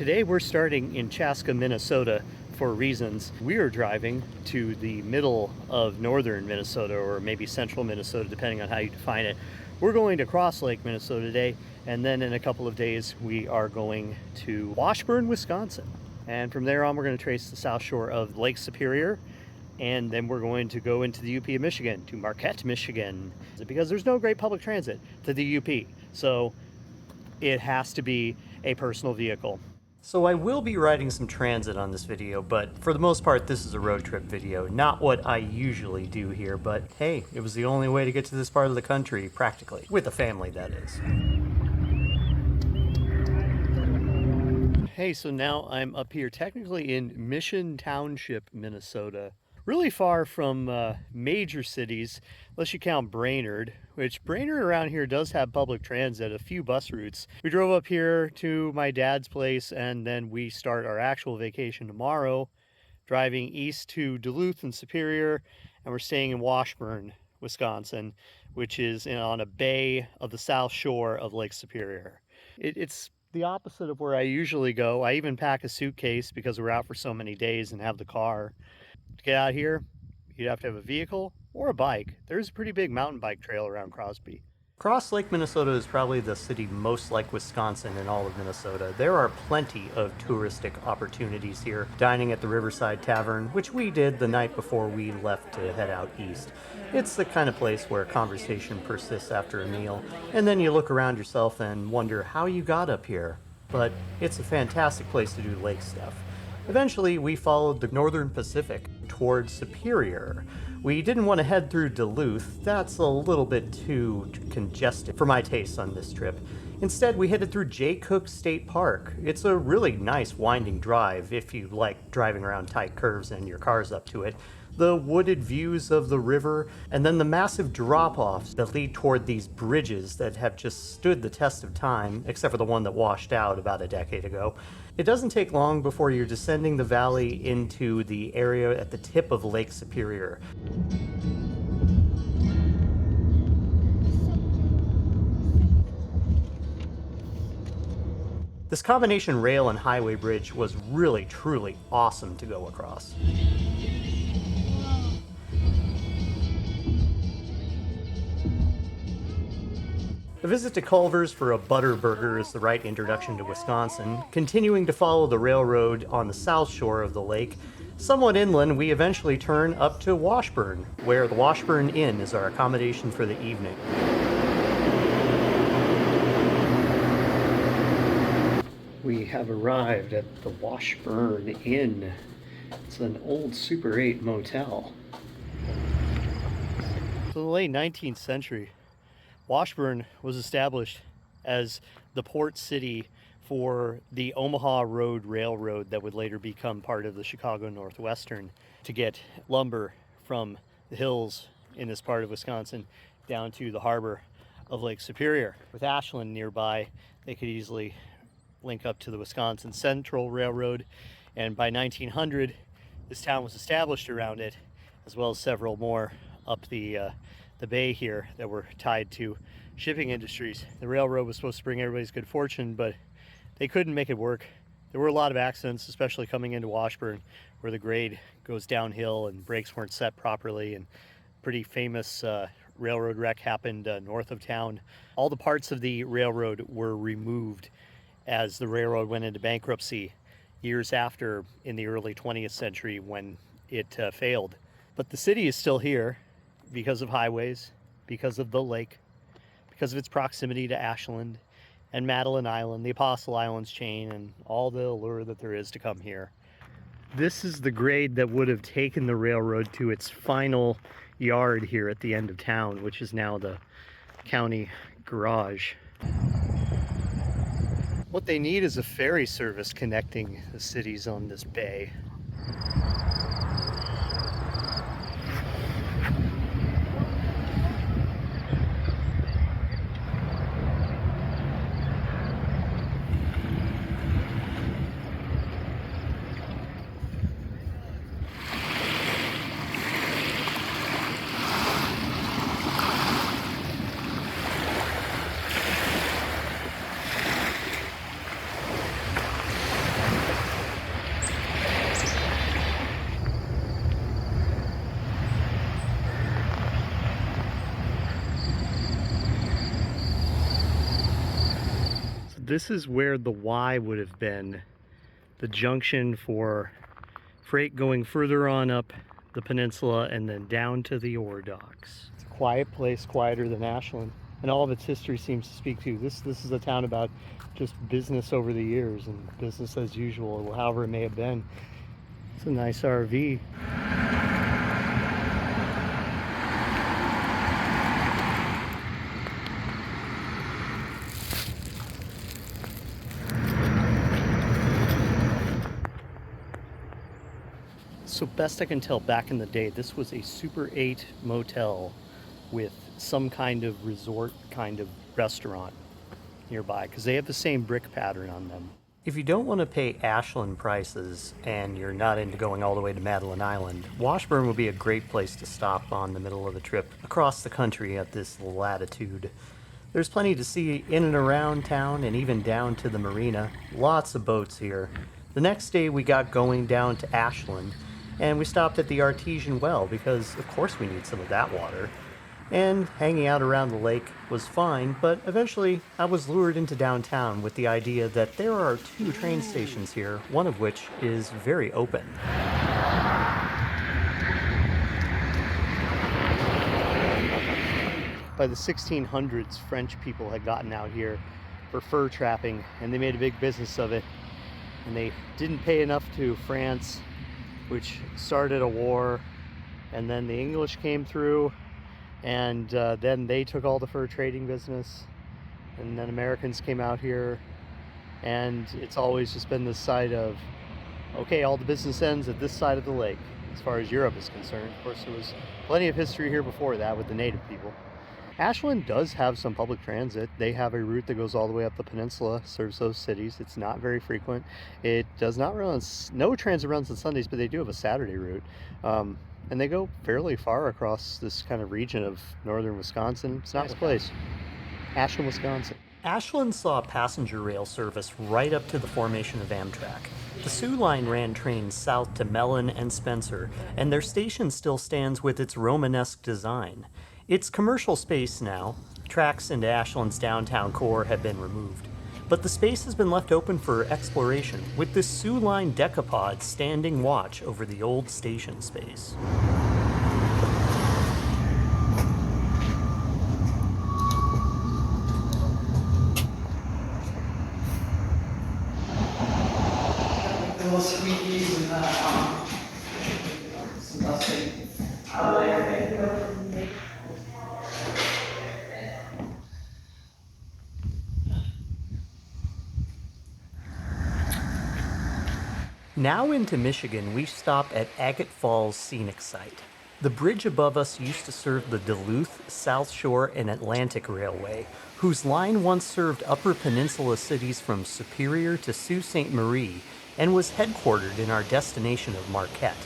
Today we're starting in Chaska, Minnesota for reasons. We are driving to the middle of northern Minnesota, or maybe central Minnesota, depending on how you define it. We're going to Cross Lake, Minnesota today, and then in a couple of days we are going to Washburn, Wisconsin. And from there on we're going to trace the south shore of Lake Superior, and then we're going to go into the UP of Michigan, to Marquette, Michigan, because there's no great public transit to the UP. So it has to be a personal vehicle. So I will be riding some transit on this video, but for the most part this is a road trip video. Not what I usually do here, but hey, it was the only way to get to this part of the country, practically. With a family, that is. Hey, so now I'm up here technically in Mission Township, Minnesota. Really far from major cities, unless you count Brainerd, which Brainerd around here does have public transit, a few bus routes. We drove up here to my dad's place, and then we start our actual vacation tomorrow, driving east to Duluth and Superior, and we're staying in Washburn, Wisconsin, which is on a bay of the south shore of Lake Superior. It's the opposite of where I usually go. I even pack a suitcase because we're out for so many days and have the car. To get out here, you'd have to have a vehicle or a bike. There's a pretty big mountain bike trail around Crosby. Cross Lake, Minnesota is probably the city most like Wisconsin in all of Minnesota. There are plenty of touristic opportunities here. Dining at the Riverside Tavern, which we did the night before we left to head out east. It's the kind of place where conversation persists after a meal, and then you look around yourself and wonder how you got up here. But it's a fantastic place to do lake stuff. Eventually, we followed the Northern Pacific towards Superior. We didn't want to head through Duluth. That's a little bit too congested for my taste on this trip. Instead, we headed through Jay Cooke State Park. It's a really nice winding drive if you like driving around tight curves and your car's up to it. The wooded views of the river, and then the massive drop-offs that lead toward these bridges that have just stood the test of time, except for the one that washed out about a decade ago. It doesn't take long before you're descending the valley into the area at the tip of Lake Superior. This combination rail and highway bridge was really, truly awesome to go across. A visit to Culver's for a butter burger is the right introduction to Wisconsin. Continuing to follow the railroad on the south shore of the lake, somewhat inland, we eventually turn up to Washburn, where the Washburn Inn is our accommodation for the evening. We have arrived at the Washburn Inn. It's an old Super 8 motel. So in the late 19th century, Washburn was established as the port city for the Omaha Road Railroad that would later become part of the Chicago Northwestern, to get lumber from the hills in this part of Wisconsin down to the harbor of Lake Superior. With Ashland nearby, they could easily link up to the Wisconsin Central Railroad, and by 1900 this town was established around it, as well as several more up the bay here that were tied to shipping industries. The railroad was supposed to bring everybody's good fortune, but they couldn't make it work. There were a lot of accidents, especially coming into Washburn, where the grade goes downhill and brakes weren't set properly, and pretty famous railroad wreck happened north of town. All the parts of the railroad were removed as the railroad went into bankruptcy years after, in the early 20th century, when it failed. But the city is still here because of highways, because of the lake, because of its proximity to Ashland and Madeline Island, the Apostle Islands chain, and all the allure that there is to come here. This is the grade that would have taken the railroad to its final yard here at the end of town, which is now the county garage. What they need is a ferry service connecting the cities on this bay. this is where the Y would have been, the junction for freight going further on up the peninsula and then down to the ore docks. It's a quiet place, quieter than Ashland, and all of its history seems to speak to. This is a town about just business over the years and business as usual, however it may have been. It's a nice RV. So best I can tell, back in the day, this was a Super 8 motel with some kind of resort kind of restaurant nearby, because they have the same brick pattern on them. If you don't want to pay Ashland prices and you're not into going all the way to Madeline Island, Washburn would be a great place to stop on the middle of the trip across the country at this latitude. There's plenty to see in and around town and even down to the marina. Lots of boats here. The next day we got going down to Ashland, and we stopped at the artesian well because of course we need some of that water. And hanging out around the lake was fine, but eventually I was lured into downtown with the idea that there are 2 train stations here, one of which is very open. By the 1600s, French people had gotten out here for fur trapping, and they made a big business of it. And they didn't pay enough to France, which started a war, and then the English came through, and then they took all the fur trading business, and then Americans came out here, and it's always just been this side of, okay, all the business ends at this side of the lake, as far as Europe is concerned. Of course, there was plenty of history here before that with the native people. Ashland does have some public transit. They have a route that goes all the way up the peninsula, serves those cities. It's not very frequent. It does not run on, no transit runs on Sundays, but they do have a Saturday route. And they go fairly far across this kind of region of northern Wisconsin. It's a nice place. Ashland, Wisconsin. Ashland saw passenger rail service right up to the formation of Amtrak. The Soo Line ran trains south to Mellon and Spencer, and their station still stands with its Romanesque design. It's commercial space now. Tracks into Ashland's downtown core have been removed. But the space has been left open for exploration, with this Soo Line decapod standing watch over the old station space. Little squeakies and some dusting. Now into Michigan, we stop at Agate Falls Scenic Site. The bridge above us used to serve the Duluth, South Shore, and Atlantic Railway, whose line once served Upper Peninsula cities from Superior to Sault Ste. Marie, and was headquartered in our destination of Marquette.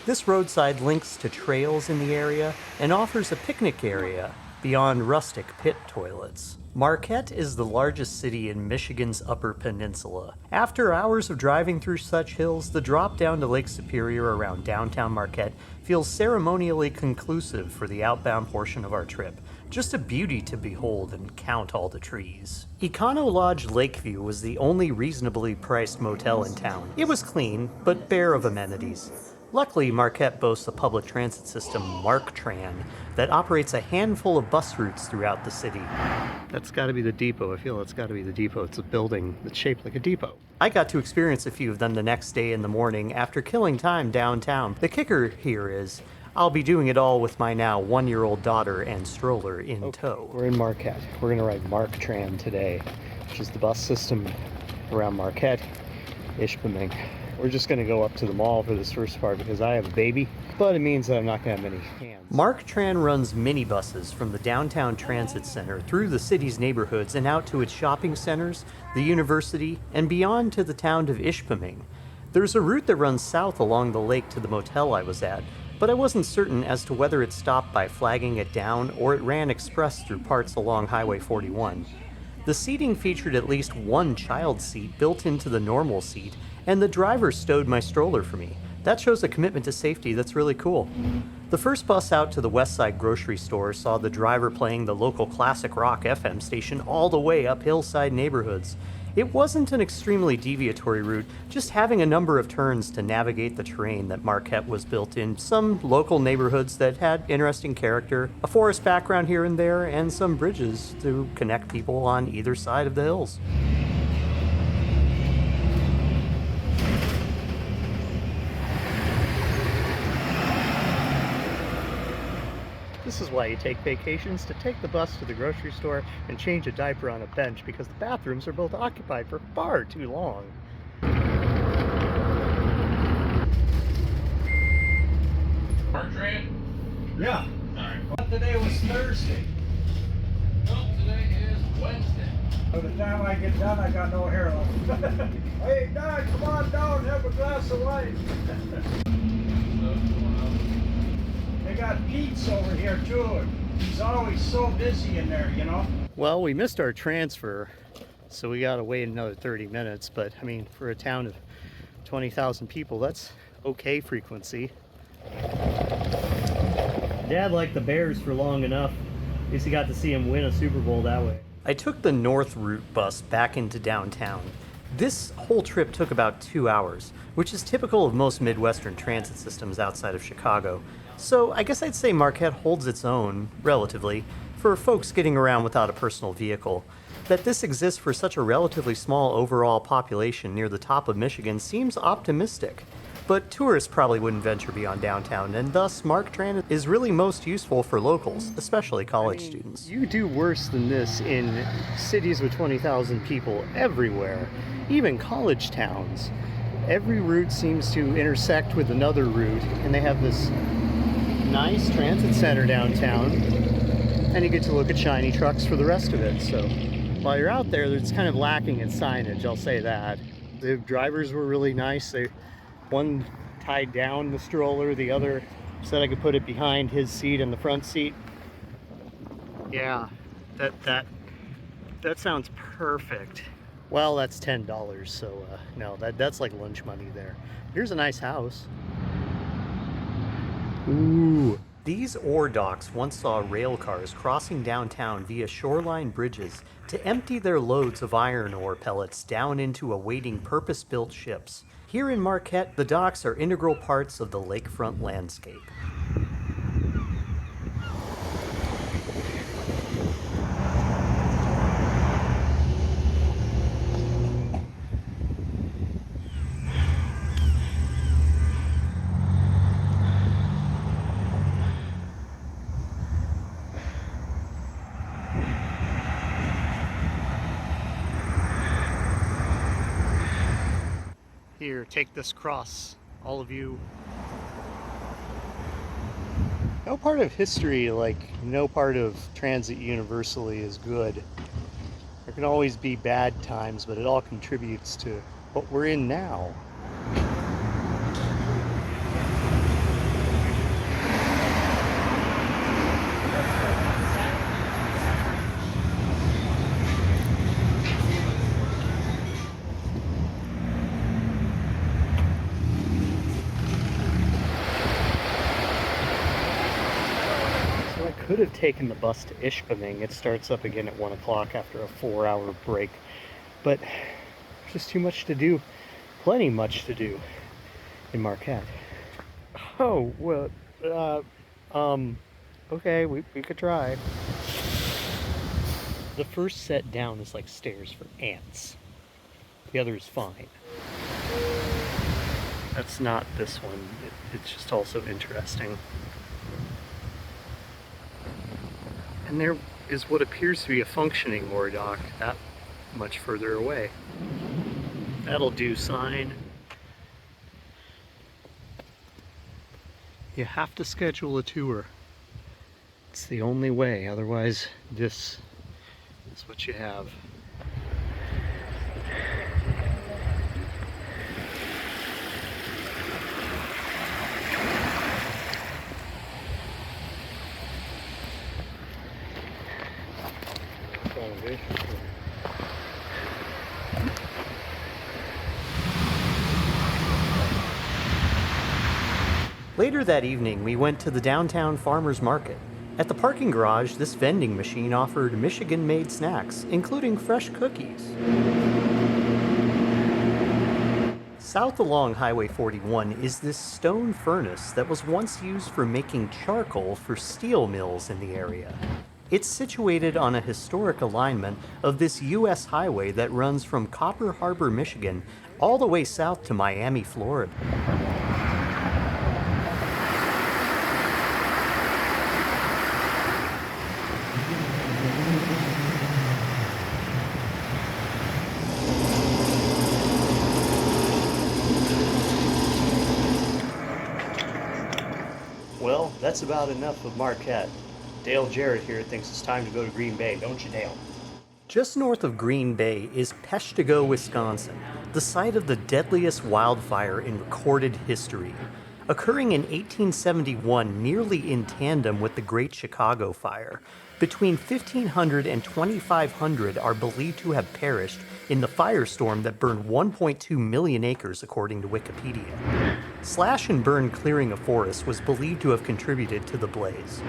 This roadside links to trails in the area and offers a picnic area beyond rustic pit toilets. Marquette is the largest city in Michigan's Upper Peninsula. After hours of driving through such hills, the drop down to Lake Superior around downtown Marquette feels ceremonially conclusive for the outbound portion of our trip. Just a beauty to behold and count all the trees. Econo Lodge Lakeview was the only reasonably priced motel in town. It was clean, but bare of amenities. Luckily, Marquette boasts a public transit system, Marqtran, that operates a handful of bus routes throughout the city. That's got to be the depot. I feel it's got to be the depot. It's a building that's shaped like a depot. I got to experience a few of them the next day in the morning after killing time downtown. The kicker here is I'll be doing it all with my now 1-year-old daughter and stroller in tow. We're in Marquette. We're going to ride Marqtran today, which is the bus system around Marquette, Ishpeming. We're just going to go up to the mall for this first part because I have a baby, but it means that I'm not going to have many hands. Marqtran runs minibuses from the downtown transit center through the city's neighborhoods and out to its shopping centers, the university, and beyond to the town of Ishpeming. There's a route that runs south along the lake to the motel I was at, but I wasn't certain as to whether it stopped by flagging it down or it ran express through parts along Highway 41. The seating featured at least one child seat built into the normal seat, and the driver stowed my stroller for me. That shows a commitment to safety that's really cool. The first bus out to the Westside grocery store saw the driver playing the local classic rock FM station all the way up hillside neighborhoods. It wasn't an extremely deviatory route, just having a number of turns to navigate the terrain that Marquette was built in, some local neighborhoods that had interesting character, a forest background here and there, and some bridges to connect people on either side of the hills. This is why you take vacations, to take the bus to the grocery store and change a diaper on a bench, because the bathrooms are both occupied for far too long. Marqtran? Yeah. Alright. But today was Thursday. No, today is Wednesday. By the time I get done, I got no hair left. Hey, Dad, come on down, have a glass of wine. They got Pete's over here too. He's always so busy in there, you know. Well, we missed our transfer, so we gotta wait another 30 minutes, but I mean, for a town of 20,000 people, that's okay frequency. Dad liked the Bears for long enough. At least he got to see him win a Super Bowl that way. I took the North Route bus back into downtown. This whole trip took about 2 hours, which is typical of most Midwestern transit systems outside of Chicago. So I guess I'd say Marquette holds its own, relatively, for folks getting around without a personal vehicle. That this exists for such a relatively small overall population near the top of Michigan seems optimistic. But tourists probably wouldn't venture beyond downtown, and thus Marqtran is really most useful for locals, especially college students. You do worse than this in cities with 20,000 people everywhere, even college towns. Every route seems to intersect with another route, and they have this nice transit center downtown, and you get to look at shiny trucks for the rest of it. So while you're out there, it's kind of lacking in signage, I'll say that. The drivers were really nice. One tied down the stroller, the other said I could put it behind his seat and the front seat. Yeah, that sounds perfect. Well, that's $10, so no, that's like lunch money there. Here's a nice house. Ooh. These ore docks once saw rail cars crossing downtown via shoreline bridges to empty their loads of iron ore pellets down into awaiting purpose-built ships. Here in Marquette, the docks are integral parts of the lakefront landscape. Here, take this cross, all of you. No part of history, like no part of transit universally, is good. There can always be bad times, but it all contributes to what we're in now. Could have taken the bus to Ishpeming. It starts up again at 1 o'clock after a 4-hour break, but there's just too much to do, plenty much to do in Marquette. Oh, well, okay, we could try. The first set down is like stairs for ants. The other is fine. That's not this one. It's just also interesting. And there is what appears to be a functioning ore dock that much further away. That'll do, sign. You have to schedule a tour. It's the only way, otherwise this is what you have. Later that evening, we went to the downtown farmers market. At the parking garage, this vending machine offered Michigan-made snacks, including fresh cookies. South along Highway 41 is this stone furnace that was once used for making charcoal for steel mills in the area. It's situated on a historic alignment of this U.S. highway that runs from Copper Harbor, Michigan, all the way south to Miami, Florida. Well, that's about enough of Marquette. Dale Jarrett here thinks it's time to go to Green Bay, don't you, Dale? Just north of Green Bay is Peshtigo, Wisconsin, the site of the deadliest wildfire in recorded history. Occurring in 1871 nearly in tandem with the Great Chicago Fire, between 1,500 and 2,500 are believed to have perished in the firestorm that burned 1.2 million acres according to Wikipedia. Slash and burn clearing of forests was believed to have contributed to the blaze.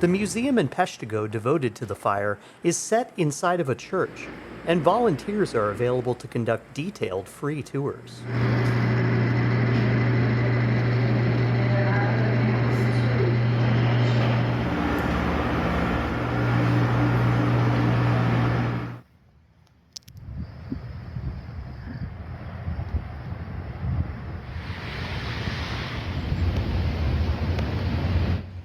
The museum in Peshtigo devoted to the fire is set inside of a church, and volunteers are available to conduct detailed free tours.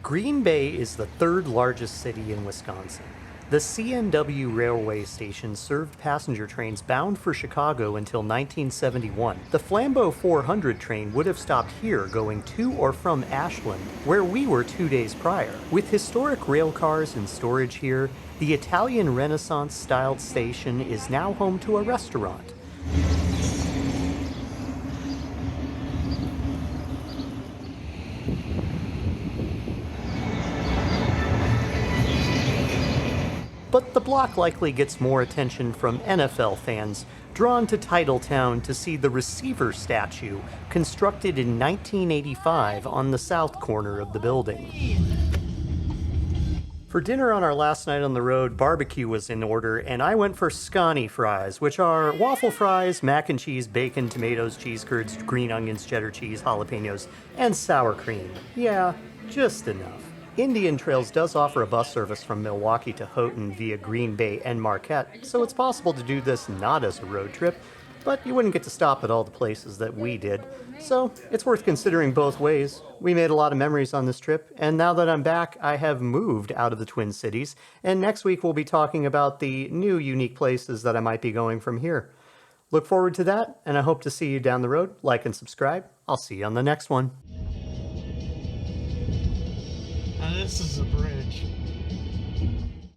Green Bay is the third largest city in Wisconsin. The CNW railway station served passenger trains bound for Chicago until 1971. The Flambeau 400 train would have stopped here going to or from Ashland, where we were 2 days prior. With historic rail cars in storage here, the Italian Renaissance-styled station is now home to a restaurant. But the block likely gets more attention from NFL fans drawn to Titletown to see the receiver statue constructed in 1985 on the south corner of the building. For dinner on our last night on the road, barbecue was in order, and I went for scone fries, which are waffle fries, mac and cheese, bacon, tomatoes, cheese curds, green onions, cheddar cheese, jalapenos, and sour cream. Yeah, just enough. Indian Trails does offer a bus service from Milwaukee to Houghton via Green Bay and Marquette, so it's possible to do this not as a road trip, but you wouldn't get to stop at all the places that we did, so it's worth considering both ways. We made a lot of memories on this trip, and now that I'm back, I have moved out of the Twin Cities, and next week we'll be talking about the new unique places that I might be going from here. Look forward to that, and I hope to see you down the road. Like and subscribe. I'll see you on the next one. Now this is a bridge.